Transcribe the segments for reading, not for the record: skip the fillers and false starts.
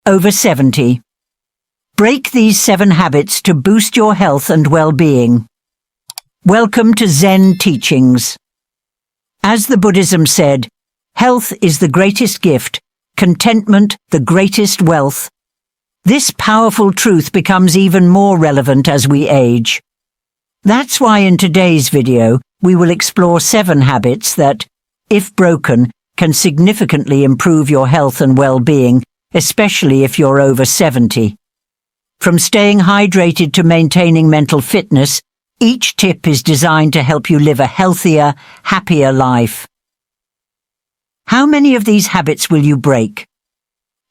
over 70. Break these 7 habits to boost your health and well-being. Welcome to Zen Teachings. As the Buddhism said, health is the greatest gift, contentment the greatest wealth. This powerful truth becomes even more relevant as we age. That's why in today's video, we will explore 7 habits that, if broken, can significantly improve your health and well-being, especially if you're over 70. From staying hydrated to maintaining mental fitness, each tip is designed to help you live a healthier, happier life. How many of these habits will you break?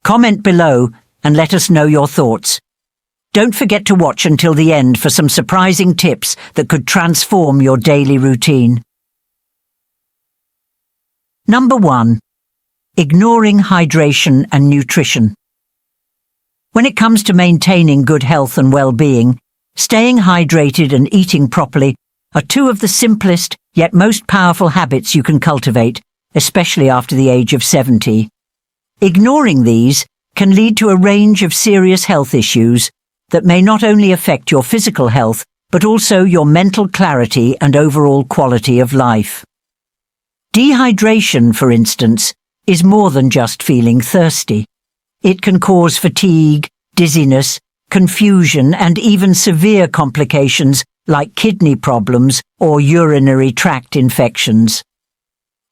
Comment below and let us know your thoughts. Don't forget to watch until the end for some surprising tips that could transform your daily routine. Number 1. Ignoring hydration and nutrition. When it comes to maintaining good health and well-being, staying hydrated and eating properly are 2 of the simplest yet most powerful habits you can cultivate, especially after the age of 70. Ignoring these can lead to a range of serious health issues that may not only affect your physical health, but also your mental clarity and overall quality of life. Dehydration, for instance, is more than just feeling thirsty. It can cause fatigue, dizziness, confusion, and even severe complications like kidney problems or urinary tract infections.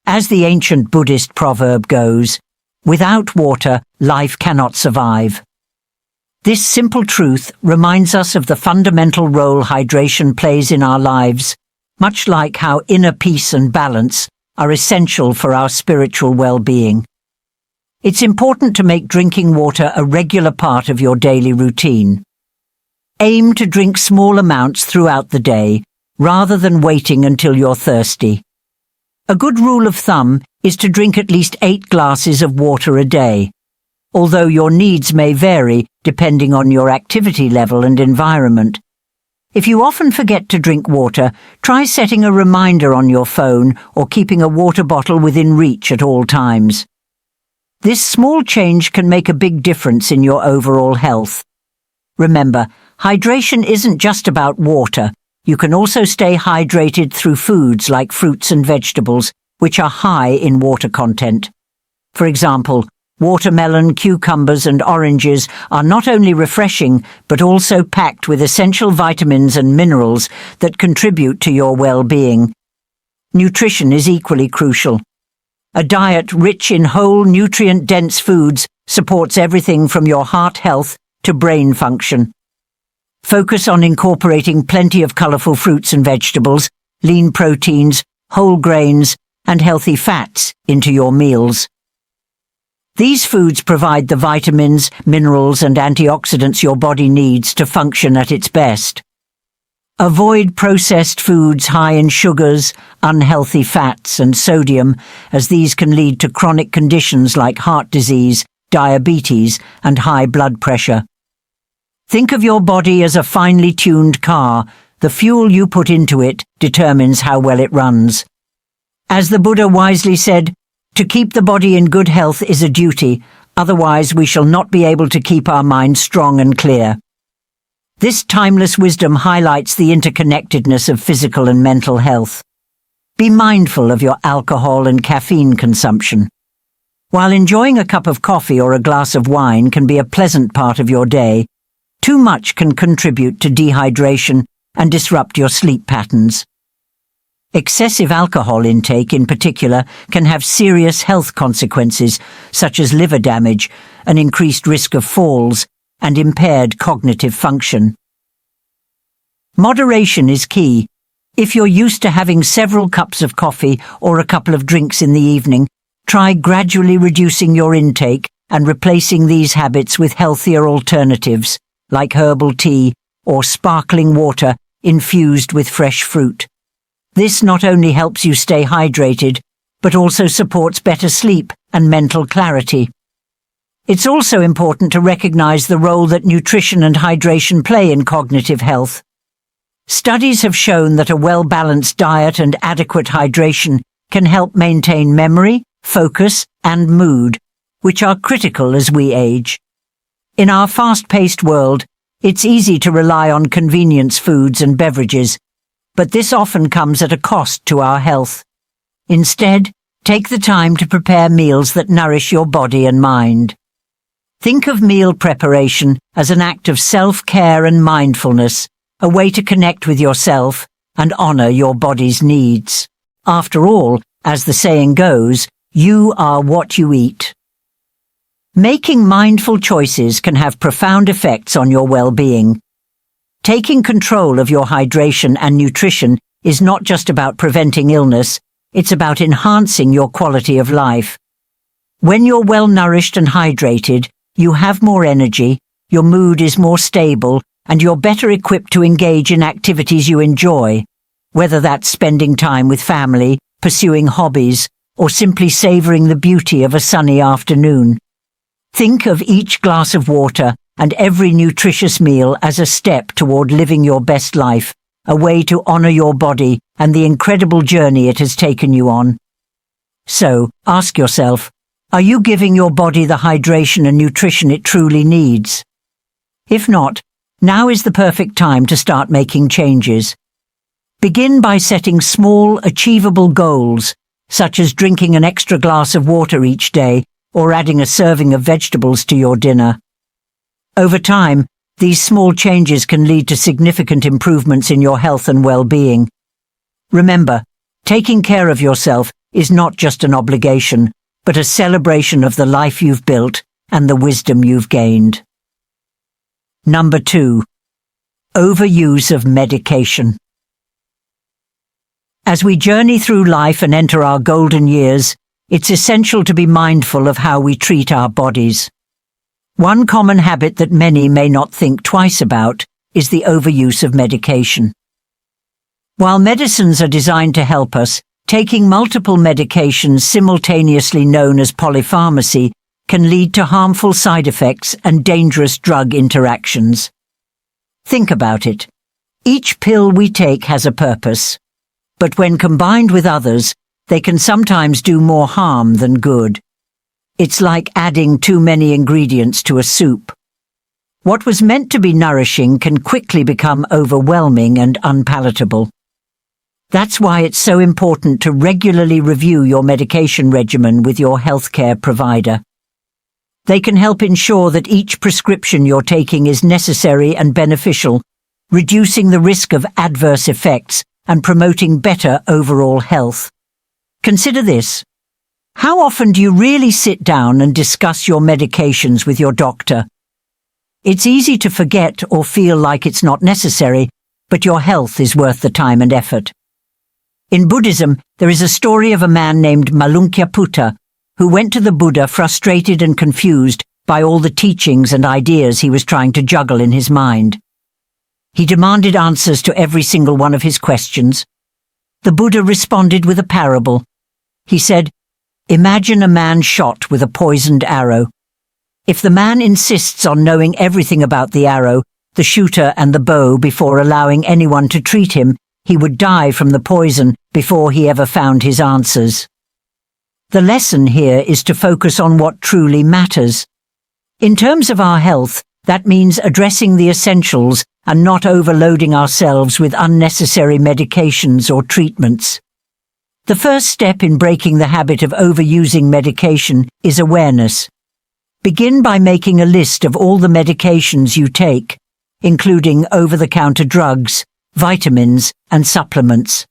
As the ancient Buddhist proverb goes, "Without water, life cannot survive." This simple truth reminds us of the fundamental role hydration plays in our lives, much like how inner peace and balance are essential for our spiritual well-being. It's important to make drinking water a regular part of your daily routine. Aim to drink small amounts throughout the day, rather than waiting until you're thirsty. A good rule of thumb is to drink at least 8 glasses of water a day, although your needs may vary depending on your activity level and environment. If you often forget to drink water, try setting a reminder on your phone or keeping a water bottle within reach at all times. This small change can make a big difference in your overall health. Remember, hydration isn't just about water. You can also stay hydrated through foods like fruits and vegetables, which are high in water content. For example, watermelon, cucumbers, and oranges are not only refreshing, but also packed with essential vitamins and minerals that contribute to your well-being. Nutrition is equally crucial. A diet rich in whole, nutrient-dense foods supports everything from your heart health to brain function. Focus on incorporating plenty of colorful fruits and vegetables, lean proteins, whole grains, and healthy fats into your meals. These foods provide the vitamins, minerals, and antioxidants your body needs to function at its best. Avoid processed foods high in sugars, unhealthy fats, and sodium, as these can lead to chronic conditions like heart disease, diabetes, and high blood pressure. Think of your body as a finely tuned car. The fuel you put into it determines how well it runs. As the Buddha wisely said, "To keep the body in good health is a duty, otherwise we shall not be able to keep our minds strong and clear." This timeless wisdom highlights the interconnectedness of physical and mental health. Be mindful of your alcohol and caffeine consumption. While enjoying a cup of coffee or a glass of wine can be a pleasant part of your day, too much can contribute to dehydration and disrupt your sleep patterns. Excessive alcohol intake, in particular, can have serious health consequences, such as liver damage, an increased risk of falls, and impaired cognitive function. Moderation is key. If you're used to having several cups of coffee or a couple of drinks in the evening, try gradually reducing your intake and replacing these habits with healthier alternatives, like herbal tea or sparkling water infused with fresh fruit. This not only helps you stay hydrated, but also supports better sleep and mental clarity. It's also important to recognize the role that nutrition and hydration play in cognitive health. Studies have shown that a well-balanced diet and adequate hydration can help maintain memory, focus, and mood, which are critical as we age. In our fast-paced world, it's easy to rely on convenience foods and beverages, but this often comes at a cost to our health. Instead, take the time to prepare meals that nourish your body and mind. Think of meal preparation as an act of self-care and mindfulness, a way to connect with yourself and honor your body's needs. After all, as the saying goes, you are what you eat. Making mindful choices can have profound effects on your well-being. Taking control of your hydration and nutrition is not just about preventing illness, it's about enhancing your quality of life. When you're well-nourished and hydrated, you have more energy, your mood is more stable, and you're better equipped to engage in activities you enjoy, whether that's spending time with family, pursuing hobbies, or simply savoring the beauty of a sunny afternoon. Think of each glass of water and every nutritious meal as a step toward living your best life, a way to honor your body and the incredible journey it has taken you on. So, ask yourself, are you giving your body the hydration and nutrition it truly needs? If not, now is the perfect time to start making changes. Begin by setting small, achievable goals, such as drinking an extra glass of water each day or adding a serving of vegetables to your dinner. Over time, these small changes can lead to significant improvements in your health and well-being. Remember, taking care of yourself is not just an obligation, but a celebration of the life you've built and the wisdom you've gained. Number 2. Overuse of medication. As we journey through life and enter our golden years, it's essential to be mindful of how we treat our bodies. One common habit that many may not think twice about is the overuse of medication. While medicines are designed to help us, taking multiple medications simultaneously known as polypharmacy can lead to harmful side effects and dangerous drug interactions. Think about it. Each pill we take has a purpose, but when combined with others, they can sometimes do more harm than good. It's like adding too many ingredients to a soup. What was meant to be nourishing can quickly become overwhelming and unpalatable. That's why it's so important to regularly review your medication regimen with your healthcare provider. They can help ensure that each prescription you're taking is necessary and beneficial, reducing the risk of adverse effects and promoting better overall health. Consider this. How often do you really sit down and discuss your medications with your doctor? It's easy to forget or feel like it's not necessary, but your health is worth the time and effort. In Buddhism, there is a story of a man named Malunkyaputta who went to the Buddha frustrated and confused by all the teachings and ideas he was trying to juggle in his mind. He demanded answers to every single one of his questions. The Buddha responded with a parable. He said, "Imagine a man shot with a poisoned arrow. If the man insists on knowing everything about the arrow, the shooter and the bow before allowing anyone to treat him, he would die from the poison before he ever found his answers." The lesson here is to focus on what truly matters. In terms of our health, that means addressing the essentials and not overloading ourselves with unnecessary medications or treatments. The first step in breaking the habit of overusing medication is awareness. Begin by making a list of all the medications you take, including over-the-counter drugs, vitamins, and supplements.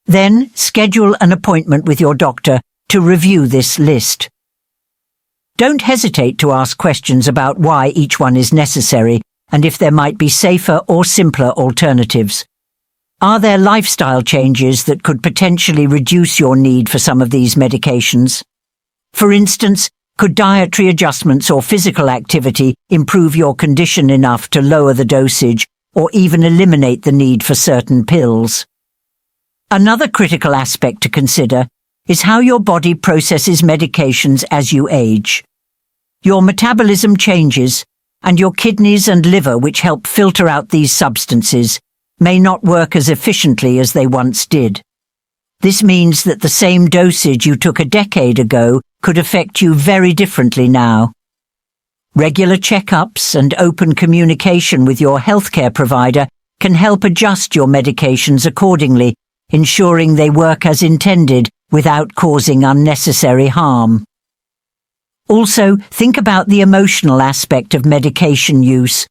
Then, schedule an appointment with your doctor to review this list. Don't hesitate to ask questions about why each one is necessary and if there might be safer or simpler alternatives. Are there lifestyle changes that could potentially reduce your need for some of these medications? For instance, could dietary adjustments or physical activity improve your condition enough to lower the dosage or even eliminate the need for certain pills? Another critical aspect to consider is how your body processes medications as you age. Your metabolism changes, and your kidneys and liver, which help filter out these substances, may not work as efficiently as they once did. This means that the same dosage you took a decade ago could affect you very differently now. Regular checkups and open communication with your healthcare provider can help adjust your medications accordingly, ensuring they work as intended without causing unnecessary harm. Also, think about the emotional aspect of medication use.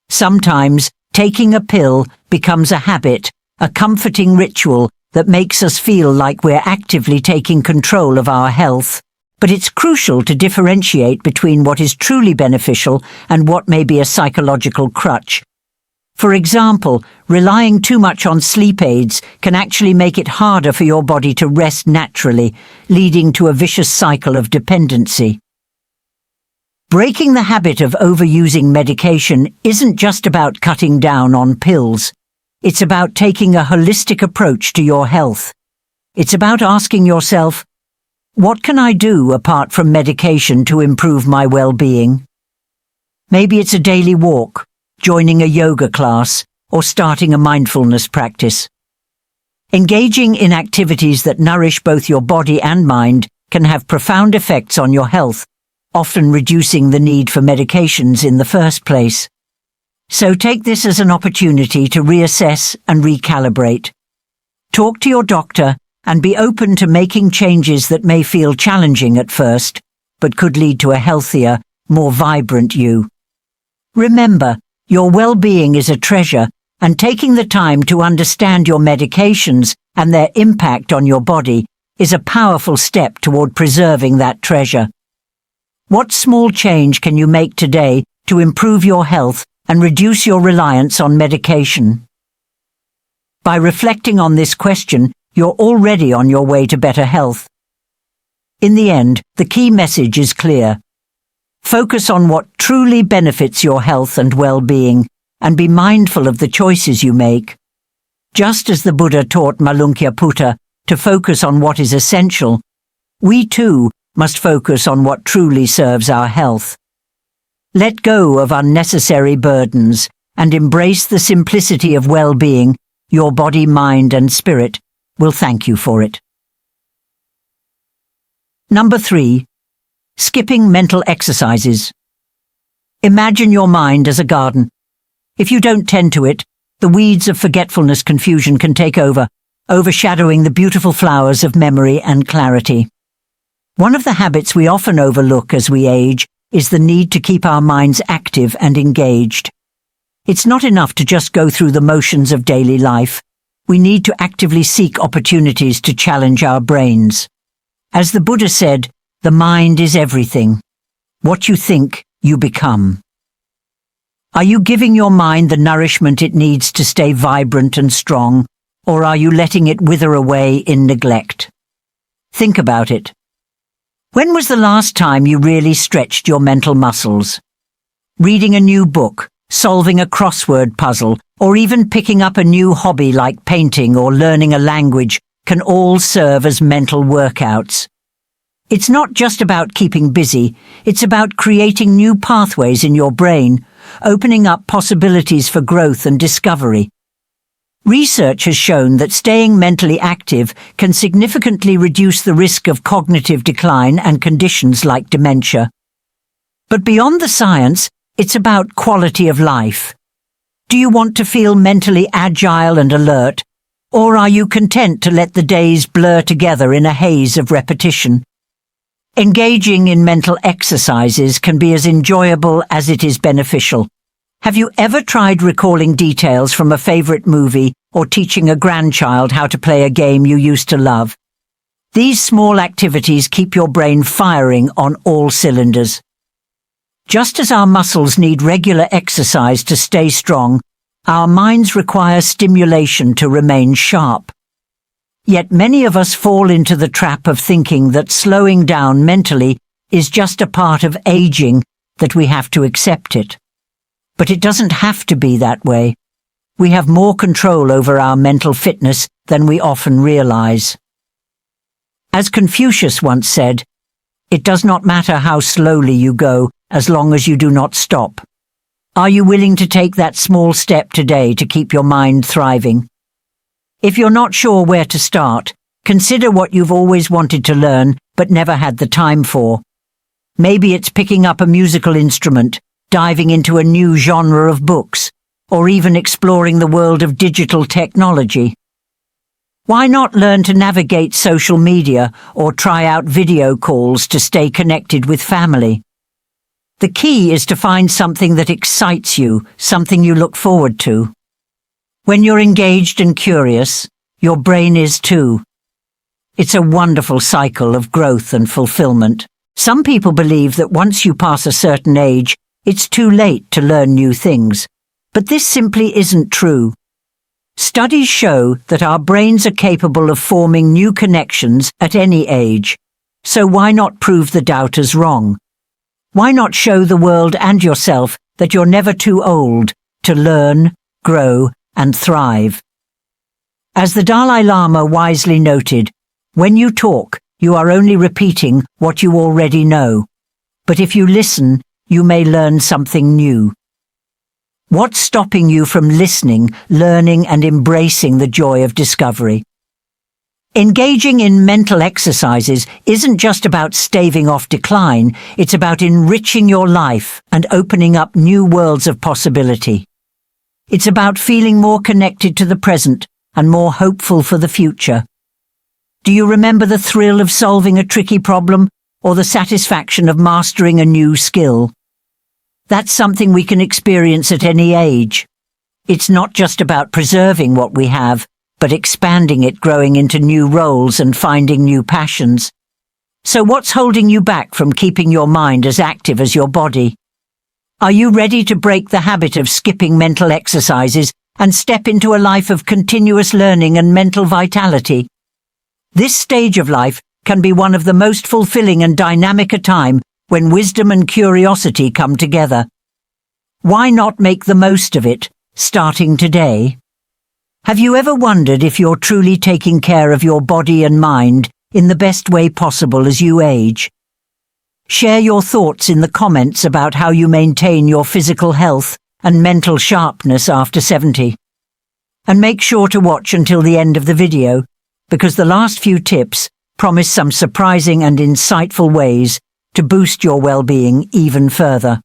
Sometimes, taking a pill becomes a habit, a comforting ritual that makes us feel like we're actively taking control of our health. But it's crucial to differentiate between what is truly beneficial and what may be a psychological crutch. For example, relying too much on sleep aids can actually make it harder for your body to rest naturally, leading to a vicious cycle of dependency. Breaking the habit of overusing medication isn't just about cutting down on pills. It's about taking a holistic approach to your health. It's about asking yourself, what can I do apart from medication to improve my well-being? Maybe it's a daily walk, joining a yoga class, or starting a mindfulness practice. Engaging in activities that nourish both your body and mind can have profound effects on your health, often reducing the need for medications in the first place. So take this as an opportunity to reassess and recalibrate. Talk to your doctor and be open to making changes that may feel challenging at first, but could lead to a healthier, more vibrant you. Remember, your well-being is a treasure, and taking the time to understand your medications and their impact on your body is a powerful step toward preserving that treasure. What small change can you make today to improve your health and reduce your reliance on medication? By reflecting on this question, you're already on your way to better health. In the end, the key message is clear. Focus on what truly benefits your health and well-being, and be mindful of the choices you make. Just as the Buddha taught Malunkyaputta to focus on what is essential, we too must focus on what truly serves our health. Let go of unnecessary burdens and embrace the simplicity of well-being. Your body, mind, and spirit will thank you for it. Number 3. Skipping mental exercises. Imagine your mind as a garden. If you don't tend to it, the weeds of forgetfulness confusion can take over, overshadowing the beautiful flowers of memory and clarity. One of the habits we often overlook as we age is the need to keep our minds active and engaged. It's not enough to just go through the motions of daily life. We need to actively seek opportunities to challenge our brains. As the Buddha said, the mind is everything. What you think, you become. Are you giving your mind the nourishment it needs to stay vibrant and strong, or are you letting it wither away in neglect? Think about it. When was the last time you really stretched your mental muscles? Reading a new book, solving a crossword puzzle, or even picking up a new hobby like painting or learning a language can all serve as mental workouts. It's not just about keeping busy, it's about creating new pathways in your brain, opening up possibilities for growth and discovery. Research has shown that staying mentally active can significantly reduce the risk of cognitive decline and conditions like dementia. But beyond the science, it's about quality of life. Do you want to feel mentally agile and alert, or are you content to let the days blur together in a haze of repetition? Engaging in mental exercises can be as enjoyable as it is beneficial. Have you ever tried recalling details from a favorite movie or teaching a grandchild how to play a game you used to love? These small activities keep your brain firing on all cylinders. Just as our muscles need regular exercise to stay strong, our minds require stimulation to remain sharp. Yet many of us fall into the trap of thinking that slowing down mentally is just a part of aging, that we have to accept it. But it doesn't have to be that way. We have more control over our mental fitness than we often realize. As Confucius once said, "It does not matter how slowly you go, as long as you do not stop." Are you willing to take that small step today to keep your mind thriving? If you're not sure where to start, consider what you've always wanted to learn but never had the time for. Maybe it's picking up a musical instrument, diving into a new genre of books, or even exploring the world of digital technology. Why not learn to navigate social media or try out video calls to stay connected with family? The key is to find something that excites you, something you look forward to. When you're engaged and curious, your brain is too. It's a wonderful cycle of growth and fulfillment. Some people believe that once you pass a certain age, it's too late to learn new things. But this simply isn't true. Studies show that our brains are capable of forming new connections at any age. So why not prove the doubters wrong? Why not show the world and yourself that you're never too old to learn, grow, and thrive? As the Dalai Lama wisely noted, when you talk, you are only repeating what you already know. But if you listen, you may learn something new. What's stopping you from listening, learning, and embracing the joy of discovery? Engaging in mental exercises isn't just about staving off decline, it's about enriching your life and opening up new worlds of possibility. It's about feeling more connected to the present and more hopeful for the future. Do you remember the thrill of solving a tricky problem or the satisfaction of mastering a new skill? That's something we can experience at any age. It's not just about preserving what we have, but expanding it, growing into new roles and finding new passions. So what's holding you back from keeping your mind as active as your body? Are you ready to break the habit of skipping mental exercises and step into a life of continuous learning and mental vitality? This stage of life can be one of the most fulfilling and dynamic a time when wisdom and curiosity come together. Why not make the most of it, starting today? Have you ever wondered if you're truly taking care of your body and mind in the best way possible as you age? Share your thoughts in the comments about how you maintain your physical health and mental sharpness after 70. And make sure to watch until the end of the video, because the last few tips promise some surprising and insightful ways to boost your well-being even further.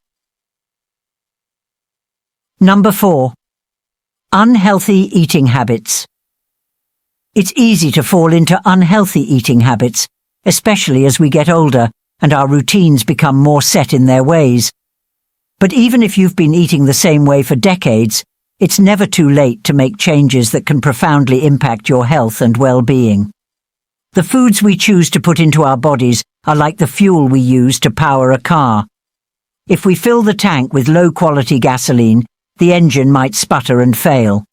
Number 4. Unhealthy eating habits. It's easy to fall into unhealthy eating habits, especially as we get older and our routines become more set in their ways. But even if you've been eating the same way for decades, it's never too late to make changes that can profoundly impact your health and well-being. The foods we choose to put into our bodies are like the fuel we use to power a car. If we fill the tank with low-quality gasoline, the engine might sputter and fail.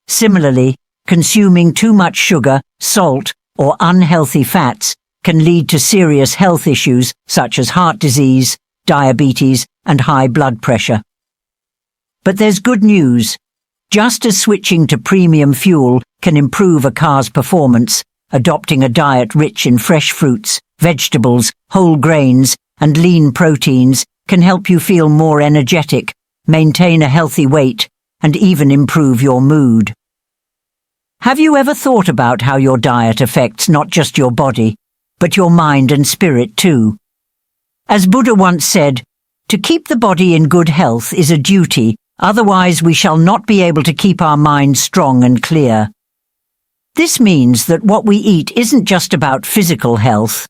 Similarly, consuming too much sugar, salt, or unhealthy fats can lead to serious health issues such as heart disease, diabetes, and high blood pressure. But there's good news. Just as switching to premium fuel can improve a car's performance, adopting a diet rich in fresh fruits, vegetables, whole grains, and lean proteins can help you feel more energetic, maintain a healthy weight, and even improve your mood. Have you ever thought about how your diet affects not just your body, but your mind and spirit too? As Buddha once said, "To keep the body in good health is a duty, otherwise we shall not be able to keep our minds strong and clear." This means that what we eat isn't just about physical health.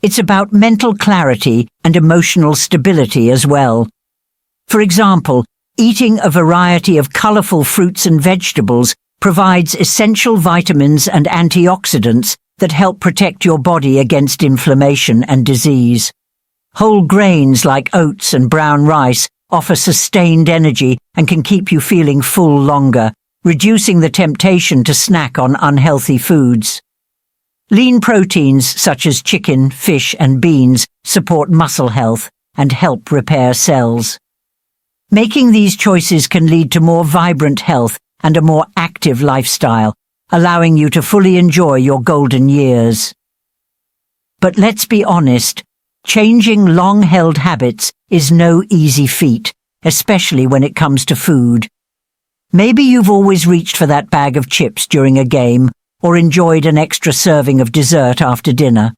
It's about mental clarity and emotional stability as well. For example, eating a variety of colorful fruits and vegetables provides essential vitamins and antioxidants that help protect your body against inflammation and disease. Whole grains like oats and brown rice offer sustained energy and can keep you feeling full longer, reducing the temptation to snack on unhealthy foods. Lean proteins such as chicken, fish, and beans support muscle health and help repair cells. Making these choices can lead to more vibrant health and a more active lifestyle, allowing you to fully enjoy your golden years. But let's be honest, changing long-held habits is no easy feat, especially when it comes to food. Maybe you've always reached for that bag of chips during a game or enjoyed an extra serving of dessert after dinner.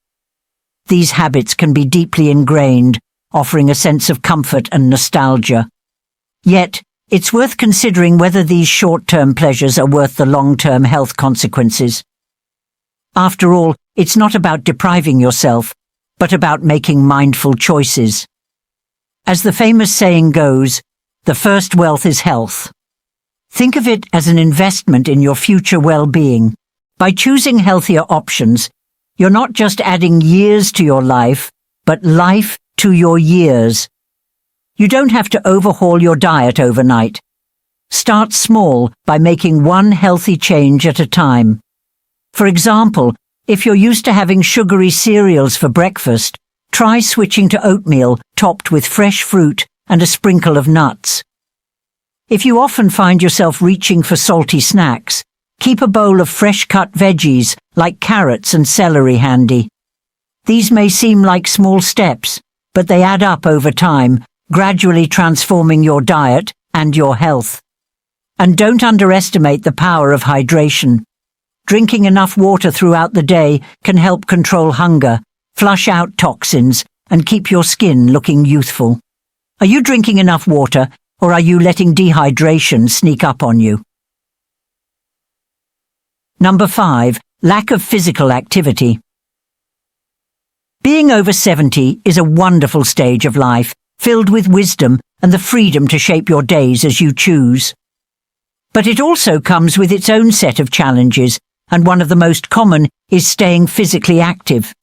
These habits can be deeply ingrained, offering a sense of comfort and nostalgia. Yet, it's worth considering whether these short-term pleasures are worth the long-term health consequences. After all, it's not about depriving yourself, but about making mindful choices. As the famous saying goes, the first wealth is health. Think of it as an investment in your future well-being. By choosing healthier options, you're not just adding years to your life, but life to your years. You don't have to overhaul your diet overnight. Start small by making one healthy change at a time. For example, if you're used to having sugary cereals for breakfast, try switching to oatmeal topped with fresh fruit and a sprinkle of nuts. If you often find yourself reaching for salty snacks, keep a bowl of fresh-cut veggies like carrots and celery handy. These may seem like small steps, but they add up over time, gradually transforming your diet and your health. And don't underestimate the power of hydration. Drinking enough water throughout the day can help control hunger, flush out toxins, and keep your skin looking youthful. Are you drinking enough water, or are you letting dehydration sneak up on you? Number 5. Lack of physical activity. Being over 70 is a wonderful stage of life, filled with wisdom and the freedom to shape your days as you choose. But it also comes with its own set of challenges, and one of the most common is staying physically active.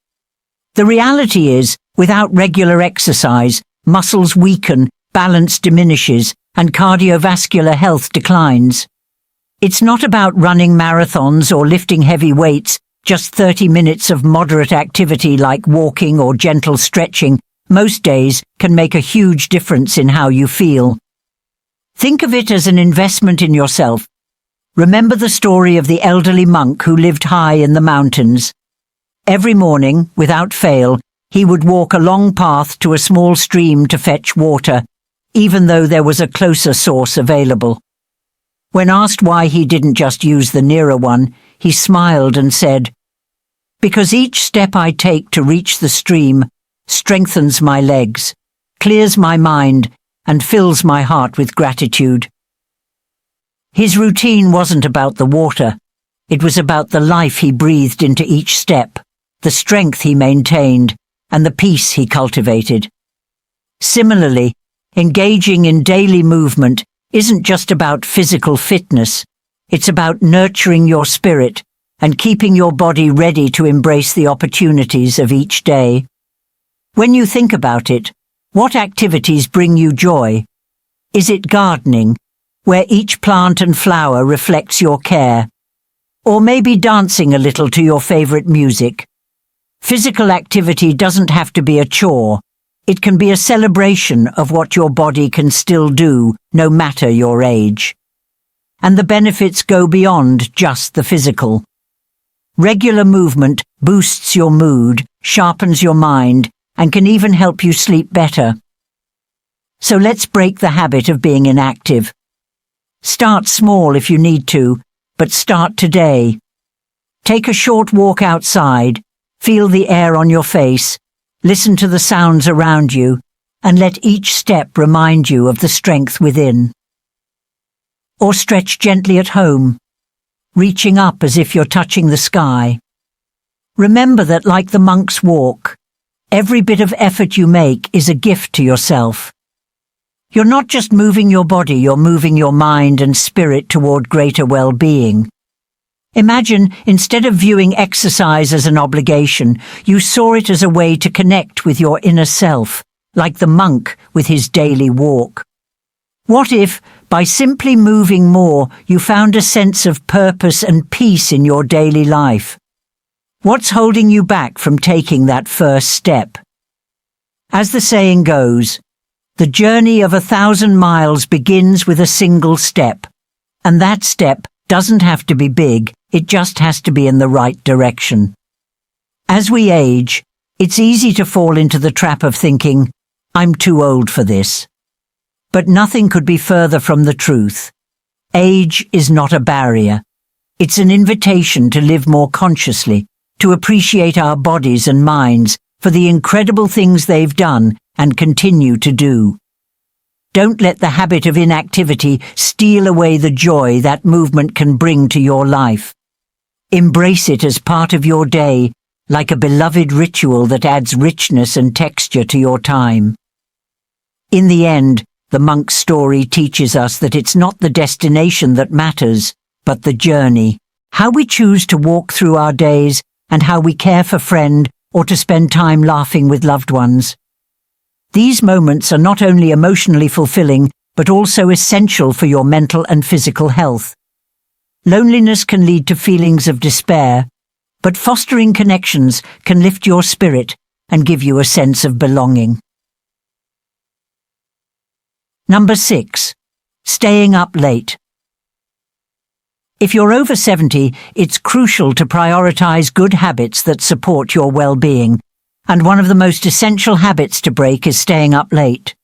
The reality is, without regular exercise, muscles weaken, balance diminishes, and cardiovascular health declines. It's not about running marathons or lifting heavy weights, just 30 minutes of moderate activity like walking or gentle stretching most days can make a huge difference in how you feel. Think of it as an investment in yourself. Remember the story of the elderly monk who lived high in the mountains. Every morning, without fail, he would walk a long path to a small stream to fetch water, even though there was a closer source available. When asked why he didn't just use the nearer one, he smiled and said, "Because each step I take to reach the stream strengthens my legs, clears my mind, and fills my heart with gratitude." His routine wasn't about the water. It was about the life he breathed into each step, the strength he maintained, and the peace he cultivated. Similarly, engaging in daily movement isn't just about physical fitness. It's about nurturing your spirit and keeping your body ready to embrace the opportunities of each day. When you think about it, what activities bring you joy? Is it gardening, where each plant and flower reflects your care? Or maybe dancing a little to your favorite music? Physical activity doesn't have to be a chore. It can be a celebration of what your body can still do, no matter your age. And the benefits go beyond just the physical. Regular movement boosts your mood, sharpens your mind, and can even help you sleep better. So let's break the habit of being inactive. Start small if you need to, but start today. Take a short walk outside, feel the air on your face, listen to the sounds around you, and let each step remind you of the strength within. Or stretch gently at home, reaching up as if you're touching the sky. Remember that, like the monk's walk, every bit of effort you make is a gift to yourself. You're not just moving your body, you're moving your mind and spirit toward greater well-being. Imagine, instead of viewing exercise as an obligation, you saw it as a way to connect with your inner self, like the monk with his daily walk. What if, by simply moving more, you found a sense of purpose and peace in your daily life? What's holding you back from taking that first step? As the saying goes, the journey of 1,000 miles begins with a single step, and that step doesn't have to be big, it just has to be in the right direction. As we age, it's easy to fall into the trap of thinking, "I'm too old for this." But nothing could be further from the truth. Age is not a barrier. It's an invitation to live more consciously, to appreciate our bodies and minds for the incredible things they've done and continue to do. Don't let the habit of inactivity steal away the joy that movement can bring to your life. Embrace it as part of your day, like a beloved ritual that adds richness and texture to your time. In the end, the monk's story teaches us that it's not the destination that matters, but the journey, how we choose to walk through our days and how we care for friend or to spend time laughing with loved ones. These moments are not only emotionally fulfilling, but also essential for your mental and physical health. Loneliness can lead to feelings of despair, but fostering connections can lift your spirit and give you a sense of belonging. Number 6. Staying up late. If you're over 70, it's crucial to prioritize good habits that support your well-being, and one of the most essential habits to break is staying up late.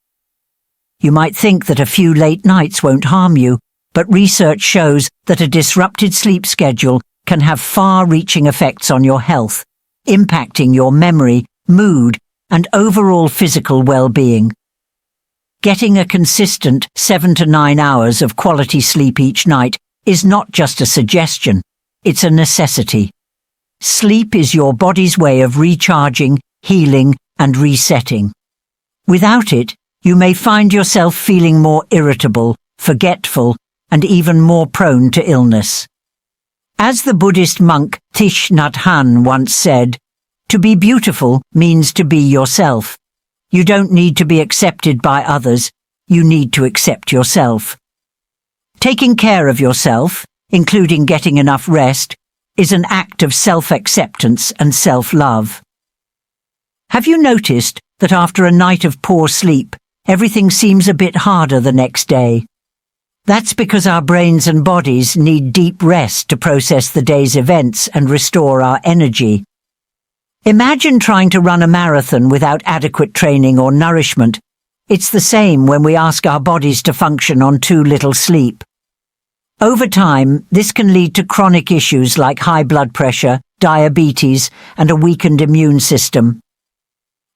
You might think that a few late nights won't harm you, but research shows that a disrupted sleep schedule can have far-reaching effects on your health, impacting your memory, mood, and overall physical well-being. Getting a consistent 7 to 9 hours of quality sleep each night is not just a suggestion, it's a necessity. Sleep is your body's way of recharging, healing, and resetting. Without it, you may find yourself feeling more irritable, forgetful, and even more prone to illness. As the Buddhist monk Thich Nhat Hanh once said, "To be beautiful means to be yourself. You don't need to be accepted by others, you need to accept yourself." Taking care of yourself, including getting enough rest, is an act of self-acceptance and self-love. Have you noticed that after a night of poor sleep, everything seems a bit harder the next day? That's because our brains and bodies need deep rest to process the day's events and restore our energy. Imagine trying to run a marathon without adequate training or nourishment. It's the same when we ask our bodies to function on too little sleep. Over time, this can lead to chronic issues like high blood pressure, diabetes, and a weakened immune system.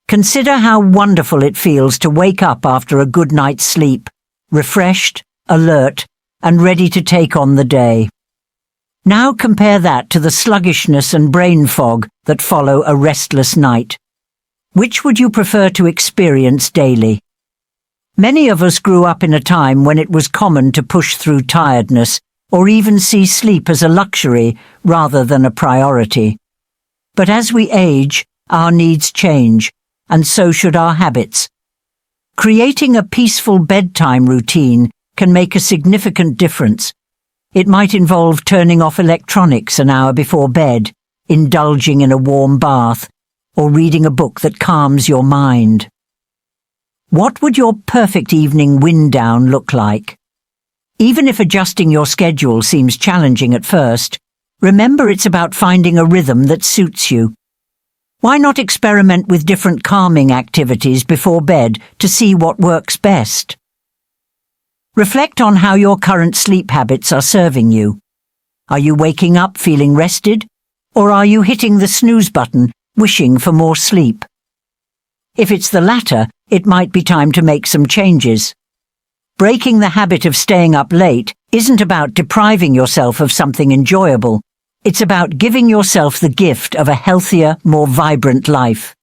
Consider how wonderful it feels to wake up after a good night's sleep, refreshed, alert, and ready to take on the day. Now compare that to the sluggishness and brain fog that follow a restless night. Which would you prefer to experience daily? Many of us grew up in a time when it was common to push through tiredness or even see sleep as a luxury rather than a priority. But as we age, our needs change, and so should our habits. Creating a peaceful bedtime routine can make a significant difference. It might involve turning off electronics an hour before bed, indulging in a warm bath, or reading a book that calms your mind. What would your perfect evening wind down look like? Even if adjusting your schedule seems challenging at first, remember it's about finding a rhythm that suits you. Why not experiment with different calming activities before bed to see what works best? Reflect on how your current sleep habits are serving you. Are you waking up feeling rested, or are you hitting the snooze button, wishing for more sleep? If it's the latter, it might be time to make some changes. Breaking the habit of staying up late isn't about depriving yourself of something enjoyable. It's about giving yourself the gift of a healthier, more vibrant life.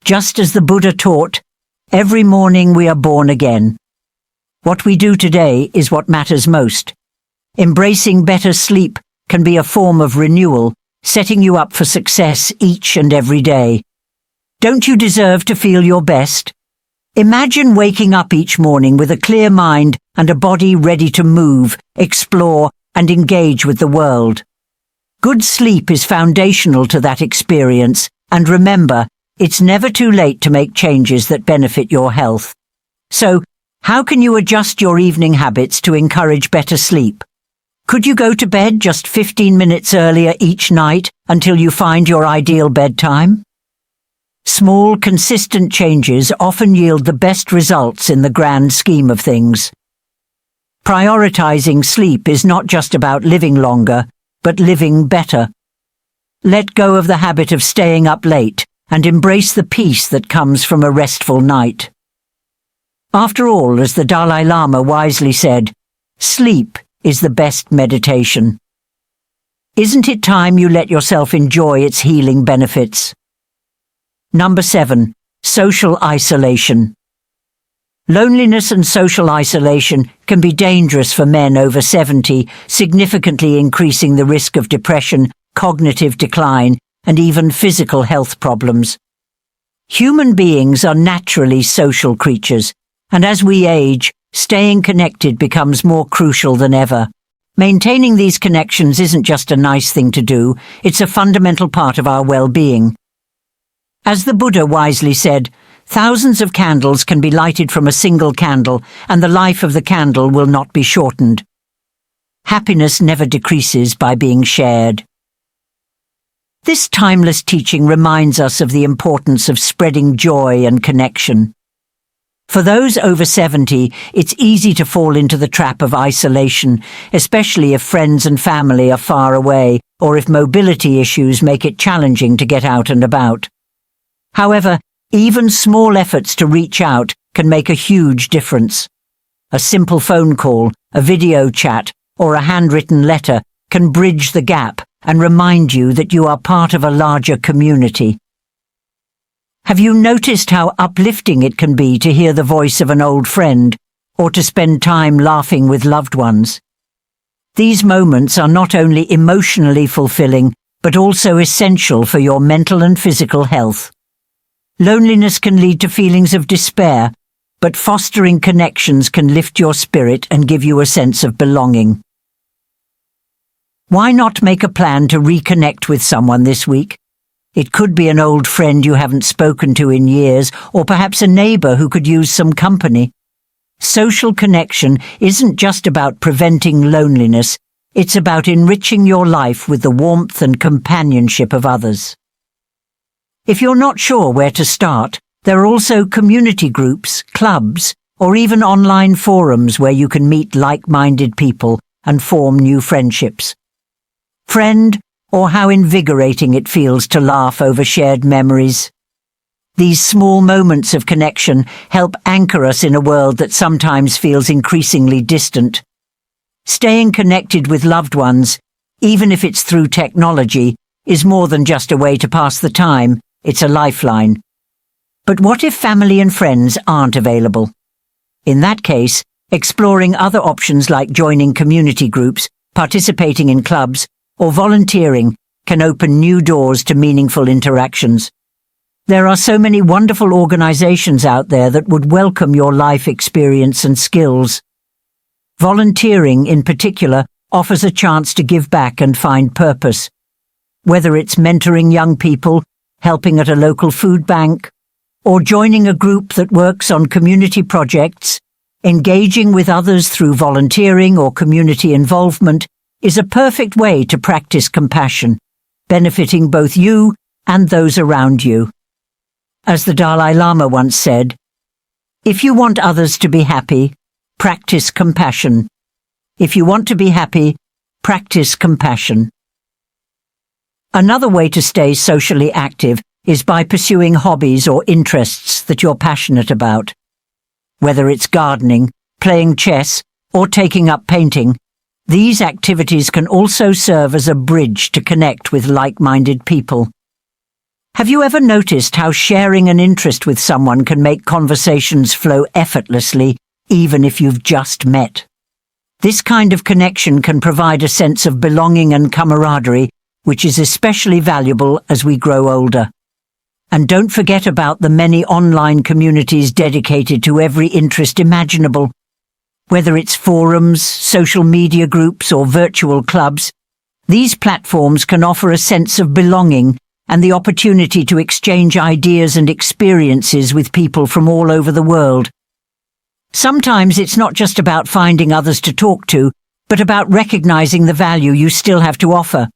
Just as the Buddha taught, every morning we are born again. What we do today is what matters most. Embracing better sleep can be a form of renewal, setting you up for success each and every day. Don't you deserve to feel your best? Imagine waking up each morning with a clear mind and a body ready to move, explore, and engage with the world. Good sleep is foundational to that experience, and remember, it's never too late to make changes that benefit your health. So, how can you adjust your evening habits to encourage better sleep? Could you go to bed just 15 minutes earlier each night until you find your ideal bedtime? Small, consistent changes often yield the best results in the grand scheme of things. Prioritizing sleep is not just about living longer, but living better. Let go of the habit of staying up late and embrace the peace that comes from a restful night. After all, as the Dalai Lama wisely said, sleep is the best meditation. Isn't it time you let yourself enjoy its healing benefits? Number 7. Social isolation. Loneliness and social isolation can be dangerous for men over 70, significantly increasing the risk of depression, cognitive decline, and even physical health problems. Human beings are naturally social creatures, and as we age, staying connected becomes more crucial than ever. Maintaining these connections isn't just a nice thing to do, it's a fundamental part of our well-being. As the Buddha wisely said, thousands of candles can be lighted from a single candle, and the life of the candle will not be shortened. Happiness never decreases by being shared. This timeless teaching reminds us of the importance of spreading joy and connection. For those over 70, it's easy to fall into the trap of isolation, especially if friends and family are far away or if mobility issues make it challenging to get out and about. However, even small efforts to reach out can make a huge difference. A simple phone call, a video chat, or a handwritten letter can bridge the gap and remind you that you are part of a larger community. Have you noticed how uplifting it can be to hear the voice of an old friend or to spend time laughing with loved ones? These moments are not only emotionally fulfilling, but also essential for your mental and physical health. Loneliness can lead to feelings of despair, but fostering connections can lift your spirit and give you a sense of belonging. Why not make a plan to reconnect with someone this week? It could be an old friend you haven't spoken to in years, or perhaps a neighbor who could use some company. Social connection isn't just about preventing loneliness, it's about enriching your life with the warmth and companionship of others. If you're not sure where to start, there are also community groups, clubs, or even online forums where you can meet like-minded people and form new friendships. Friend, or how invigorating it feels to laugh over shared memories. These small moments of connection help anchor us in a world that sometimes feels increasingly distant. Staying connected with loved ones, even if it's through technology, is more than just a way to pass the time, it's a lifeline. But what if family and friends aren't available? In that case, exploring other options like joining community groups, participating in clubs, or volunteering can open new doors to meaningful interactions. There are so many wonderful organizations out there that would welcome your life experience and skills. Volunteering, in particular, offers a chance to give back and find purpose. Whether it's mentoring young people, helping at a local food bank, or joining a group that works on community projects, engaging with others through volunteering or community involvement is a perfect way to practice compassion, benefiting both you and those around you. As the Dalai Lama once said, "If you want others to be happy, practice compassion. If you want to be happy, practice compassion." Another way to stay socially active is by pursuing hobbies or interests that you're passionate about. Whether it's gardening, playing chess, or taking up painting, these activities can also serve as a bridge to connect with like-minded people. Have you ever noticed how sharing an interest with someone can make conversations flow effortlessly, even if you've just met? This kind of connection can provide a sense of belonging and camaraderie, which is especially valuable as we grow older. And don't forget about the many online communities dedicated to every interest imaginable. Whether it's forums, social media groups, or virtual clubs, these platforms can offer a sense of belonging and the opportunity to exchange ideas and experiences with people from all over the world. Sometimes it's not just about finding others to talk to, but about recognizing the value you still have to offer.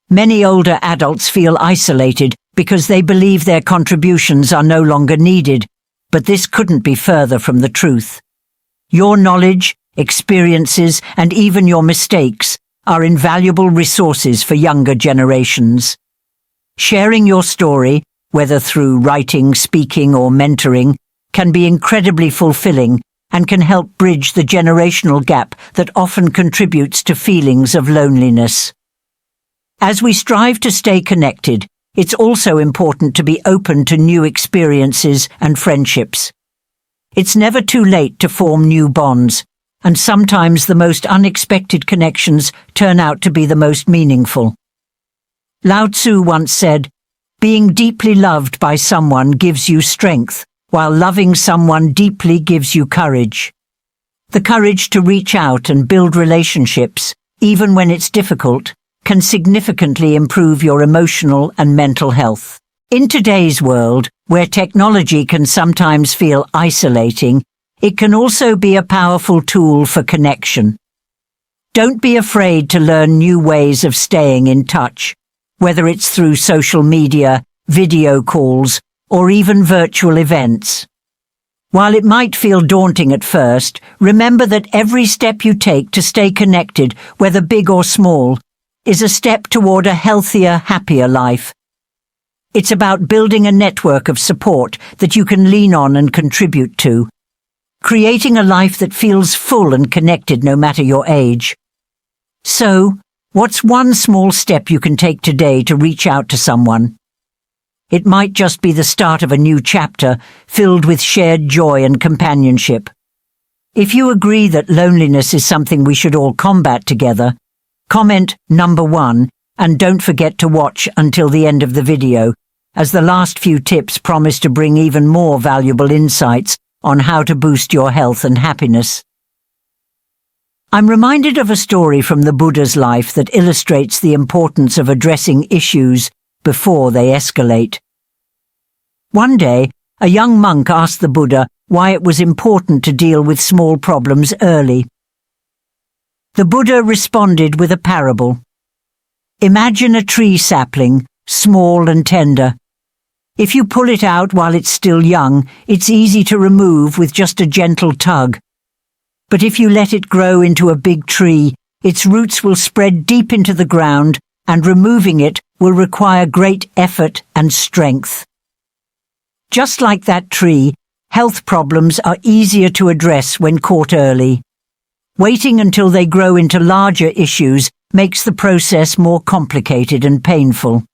Many older adults feel isolated because they believe their contributions are no longer needed, but this couldn't be further from the truth. Your knowledge, experiences, and even your mistakes are invaluable resources for younger generations. Sharing your story, whether through writing, speaking, or mentoring, can be incredibly fulfilling and can help bridge the generational gap that often contributes to feelings of loneliness. As we strive to stay connected, it's also important to be open to new experiences and friendships. It's never too late to form new bonds, and sometimes the most unexpected connections turn out to be the most meaningful. Lao Tzu once said, "Being deeply loved by someone gives you strength, while loving someone deeply gives you courage." The courage to reach out and build relationships, even when it's difficult, can significantly improve your emotional and mental health. In today's world, where technology can sometimes feel isolating, it can also be a powerful tool for connection. Don't be afraid to learn new ways of staying in touch, whether it's through social media, video calls, or even virtual events. While it might feel daunting at first, remember that every step you take to stay connected, whether big or small, is a step toward a healthier, happier life. It's about building a network of support that you can lean on and contribute to, creating a life that feels full and connected no matter your age. So, what's one small step you can take today to reach out to someone? It might just be the start of a new chapter filled with shared joy and companionship. If you agree that loneliness is something we should all combat together, comment number 1 and don't forget to watch until the end of the video, as the last few tips promise to bring even more valuable insights on how to boost your health and happiness. I'm reminded of a story from the Buddha's life that illustrates the importance of addressing issues before they escalate. One day, a young monk asked the Buddha why it was important to deal with small problems early. The Buddha responded with a parable. Imagine a tree sapling, small and tender. If you pull it out while it's still young, it's easy to remove with just a gentle tug. But if you let it grow into a big tree, its roots will spread deep into the ground, and removing it will require great effort and strength. Just like that tree, health problems are easier to address when caught early. Waiting until they grow into larger issues makes the process more complicated and painful.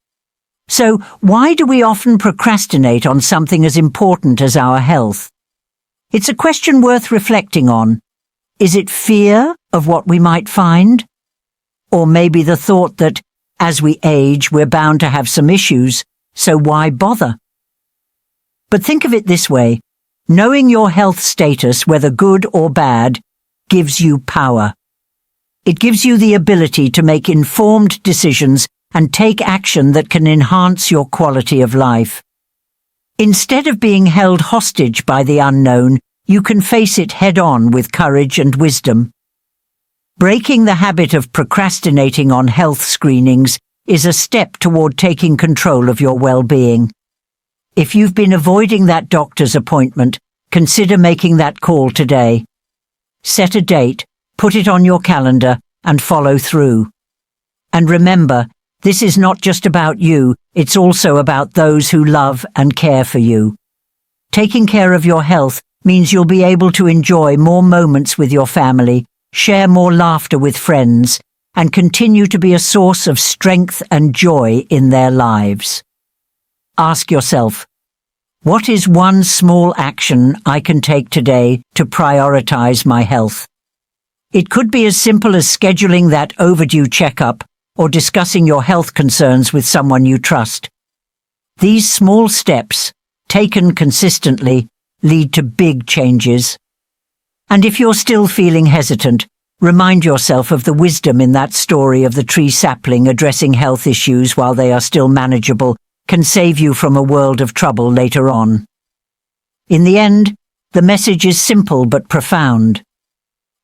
So, why do we often procrastinate on something as important as our health? It's a question worth reflecting on. Is it fear of what we might find? Or maybe the thought that, as we age, we're bound to have some issues, so why bother? But think of it this way. Knowing your health status, whether good or bad, gives you power. It gives you the ability to make informed decisions and take action that can enhance your quality of life. Instead of being held hostage by the unknown, you can face it head-on with courage and wisdom. Breaking the habit of procrastinating on health screenings is a step toward taking control of your well-being. If you've been avoiding that doctor's appointment, consider making that call today. Set a date, put it on your calendar, and follow through. And remember, this is not just about you, it's also about those who love and care for you. Taking care of your health means you'll be able to enjoy more moments with your family, share more laughter with friends, and continue to be a source of strength and joy in their lives. Ask yourself, what is one small action I can take today to prioritize my health? It could be as simple as scheduling that overdue checkup or discussing your health concerns with someone you trust. These small steps, taken consistently, lead to big changes. And if you're still feeling hesitant, remind yourself of the wisdom in that story of the tree sapling addressing health issues while they are still manageable can save you from a world of trouble later on. In the end, the message is simple but profound.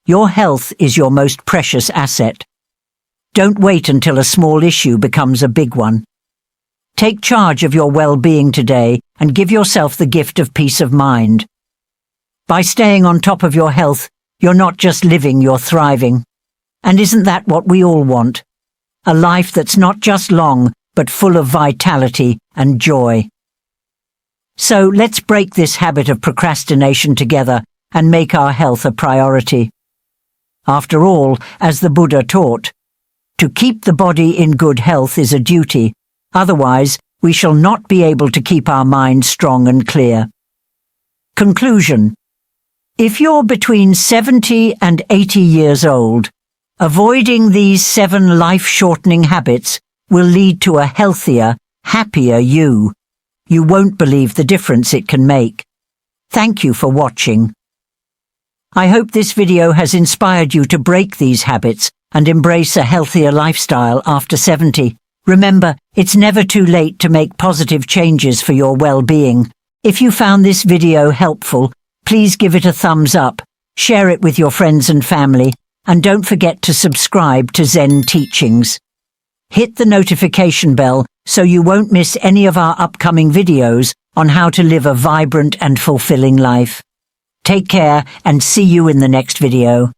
Your health is your most precious asset. Don't wait until a small issue becomes a big one. Take charge of your well-being today and give yourself the gift of peace of mind. By staying on top of your health, you're not just living, you're thriving. And isn't that what we all want? A life that's not just long, but full of vitality and joy. So let's break this habit of procrastination together and make our health a priority. After all, as the Buddha taught, to keep the body in good health is a duty, otherwise we shall not be able to keep our mind strong and clear. Conclusion. If you're between 70 and 80 years old, avoiding these 7 life-shortening habits will lead to a healthier, happier you. You won't believe the difference it can make. Thank you for watching. I hope this video has inspired you to break these habits and embrace a healthier lifestyle after 70. Remember, it's never too late to make positive changes for your well-being. If you found this video helpful, please give it a thumbs up, share it with your friends and family, and don't forget to subscribe to Zen Teachings. Hit the notification bell so you won't miss any of our upcoming videos on how to live a vibrant and fulfilling life. Take care and see you in the next video.